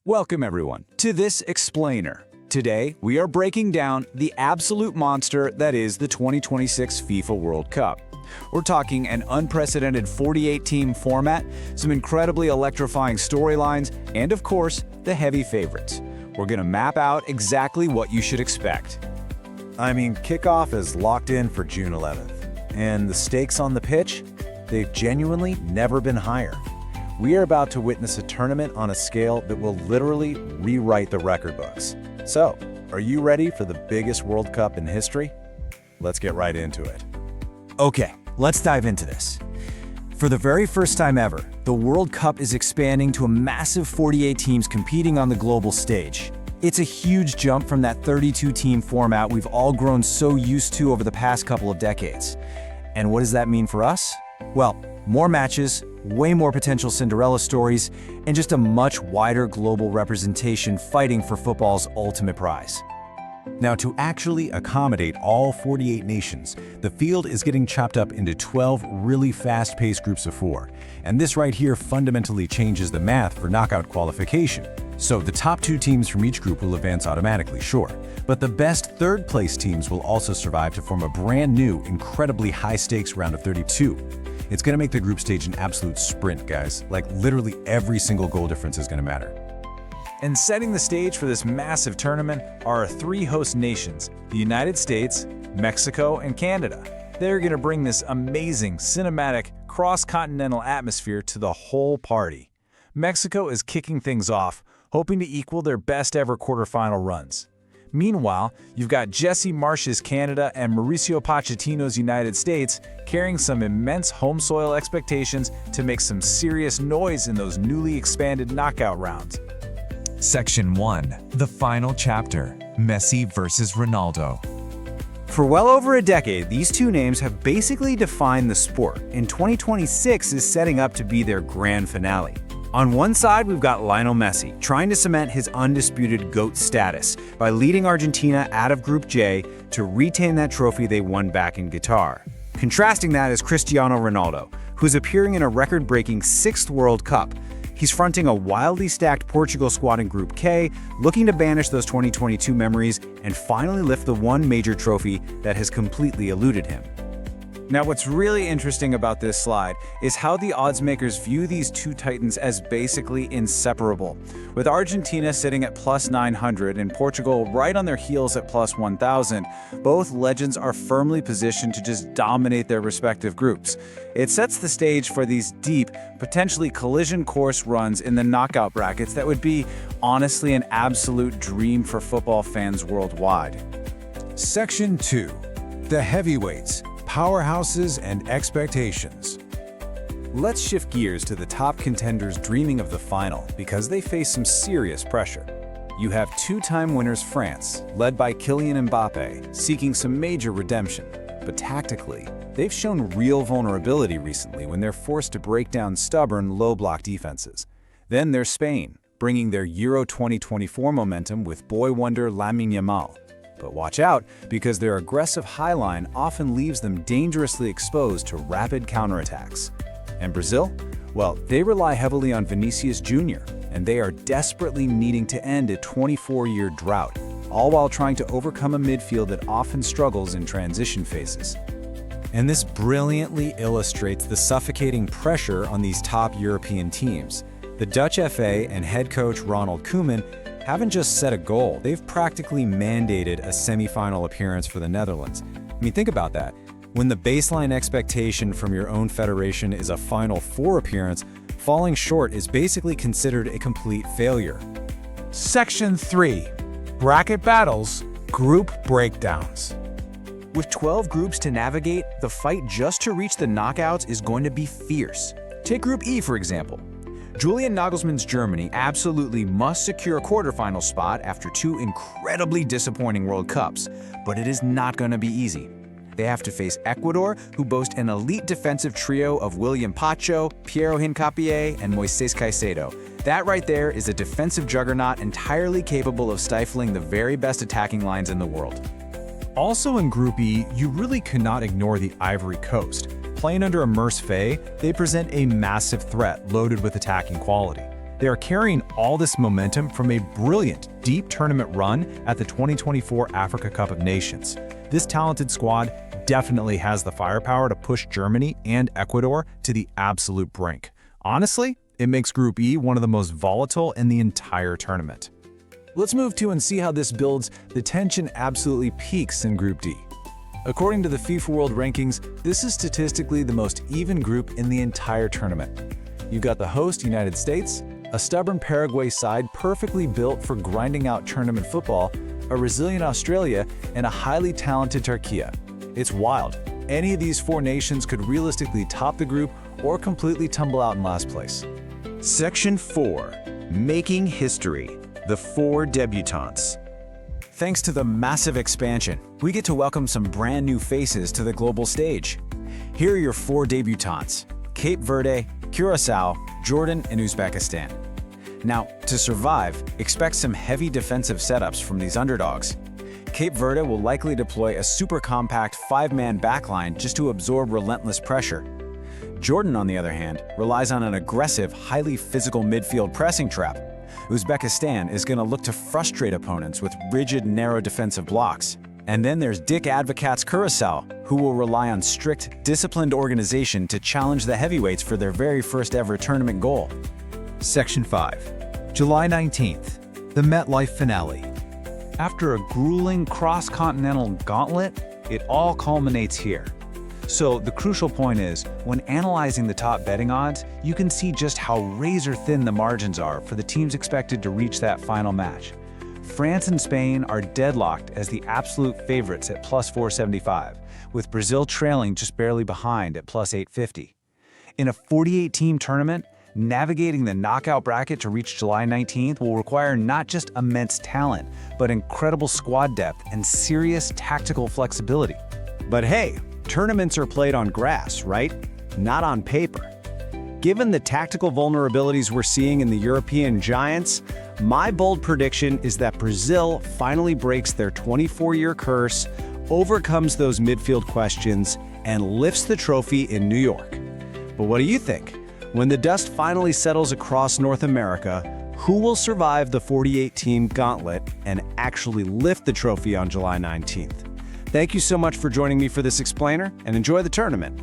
Welcome everyone to this explainer. Today, we are breaking down the absolute monster that is the 2026 FIFA World Cup. We're talking an unprecedented 48-team format, some incredibly electrifying storylines, and of course, the heavy favorites. We're gonna map out exactly what you should expect. I mean, kickoff is locked in for June 11th, and the stakes on the pitch, they've genuinely never been higher. We are about to witness a tournament on a scale that will literally rewrite the record books. So, are you ready for the biggest World Cup in history? Let's get right into it. Okay, let's dive into this. For the very first time ever, the World Cup is expanding to a massive 48 teams competing on the global stage. It's a huge jump from that 32-team format we've all grown so used to over the past couple of decades. And what does that mean for us? Well, more matches, way more potential Cinderella stories, and just a much wider global representation fighting for football's ultimate prize. Now, to actually accommodate all 48 nations, the field is getting chopped up into 12 really fast-paced groups of 4. And this right here fundamentally changes the math for knockout qualification. So the top 2 teams from each group will advance automatically, sure. But the best third-place teams will also survive to form a brand new, incredibly high-stakes round of 32. It's going to make the group stage an absolute sprint, guys. Like, literally every single goal difference is going to matter. And setting the stage for this massive tournament are our 3 host nations, the United States, Mexico, and Canada. They're going to bring this amazing, cinematic, cross-continental atmosphere to the whole party. Mexico is kicking things off, hoping to equal their best-ever quarterfinal runs. Meanwhile, you've got Jesse Marsch's Canada and Mauricio Pochettino's United States carrying some immense home soil expectations to make some serious noise in those newly expanded knockout rounds. Section 1. The final chapter. Messi versus Ronaldo. For well over a decade, these two names have basically defined the sport, and 2026 is setting up to be their grand finale. On one side, we've got Lionel Messi, trying to cement his undisputed GOAT status by leading Argentina out of Group J to retain that trophy they won back in Qatar. Contrasting that is Cristiano Ronaldo, who's appearing in a record-breaking 6th World Cup. He's fronting a wildly stacked Portugal squad in Group K, looking to banish those 2022 memories and finally lift the one major trophy that has completely eluded him. Now, what's really interesting about this slide is how the odds makers view these two titans as basically inseparable. With Argentina sitting at plus 900 and Portugal right on their heels at plus 1,000, both legends are firmly positioned to just dominate their respective groups. It sets the stage for these deep, potentially collision course runs in the knockout brackets that would be, honestly, an absolute dream for football fans worldwide. Section 2. The heavyweights. Powerhouses and expectations. Let's shift gears to the top contenders dreaming of the final because they face some serious pressure. You have 2-time winners France, led by Kylian Mbappe, seeking some major redemption. But tactically, they've shown real vulnerability recently when they're forced to break down stubborn, low-block defenses. Then there's Spain, bringing their Euro 2024 momentum with boy wonder Lamine Yamal. But watch out, because their aggressive highline often leaves them dangerously exposed to rapid counterattacks. And Brazil? Well, they rely heavily on Vinicius Jr., and they are desperately needing to end a 24-year drought, all while trying to overcome a midfield that often struggles in transition phases. And this brilliantly illustrates the suffocating pressure on these top European teams. The Dutch FA and head coach Ronald Koeman haven't just set a goal, they've practically mandated a semi-final appearance for the Netherlands. I mean, think about that. When the baseline expectation from your own federation is a Final Four appearance, falling short is basically considered a complete failure. Section 3. Bracket battles, group breakdowns. With 12 groups to navigate, the fight just to reach the knockouts is going to be fierce. Take Group E, for example. Julian Nagelsmann's Germany absolutely must secure a quarterfinal spot after 2 incredibly disappointing World Cups, but it is not going to be easy. They have to face Ecuador, who boast an elite defensive trio of William Pacho, Piero Hincapié, and Moises Caicedo. That right there is a defensive juggernaut entirely capable of stifling the very best attacking lines in the world. Also in Group E, you really cannot ignore the Ivory Coast. Playing under Emerse Faé, they present a massive threat loaded with attacking quality. They are carrying all this momentum from a brilliant, deep tournament run at the 2024 Africa Cup of Nations. This talented squad definitely has the firepower to push Germany and Ecuador to the absolute brink. Honestly, it makes Group E one of the most volatile in the entire tournament. Let's move to and see how this builds. The tension absolutely peaks in Group D. According to the FIFA World Rankings, this is statistically the most even group in the entire tournament. You've got the host, United States, a stubborn Paraguay side perfectly built for grinding out tournament football, a resilient Australia, and a highly talented Turkey. It's wild. Any of these four nations could realistically top the group or completely tumble out in last place. Section 4. Making History. The 4 debutants. Thanks to the massive expansion, we get to welcome some brand new faces to the global stage. Here are your 4 debutants: Cape Verde, Curaçao, Jordan, and Uzbekistan. Now, to survive, expect some heavy defensive setups from these underdogs. Cape Verde will likely deploy a super compact 5-man backline just to absorb relentless pressure. Jordan, on the other hand, relies on an aggressive, highly physical midfield pressing trap. Uzbekistan is going to look to frustrate opponents with rigid, narrow defensive blocks. And then there's Dick Advocat's Curaçao, who will rely on strict, disciplined organization to challenge the heavyweights for their very first ever tournament goal. Section 5. July 19th, the MetLife finale. After a grueling cross-continental gauntlet, it all culminates here. So the crucial point is, when analyzing the top betting odds, you can see just how razor-thin the margins are for the teams expected to reach that final match. France and Spain are deadlocked as the absolute favorites at plus 475, with Brazil trailing just barely behind at plus 850. In a 48-team tournament, navigating the knockout bracket to reach July 19th will require not just immense talent, but incredible squad depth and serious tactical flexibility. But hey, tournaments are played on grass, right? Not on paper. Given the tactical vulnerabilities we're seeing in the European giants, my bold prediction is that Brazil finally breaks their 24-year curse, overcomes those midfield questions, and lifts the trophy in New York. But what do you think? When the dust finally settles across North America, who will survive the 48-team gauntlet and actually lift the trophy on July 19th? Thank you so much for joining me for this explainer, and enjoy the tournament.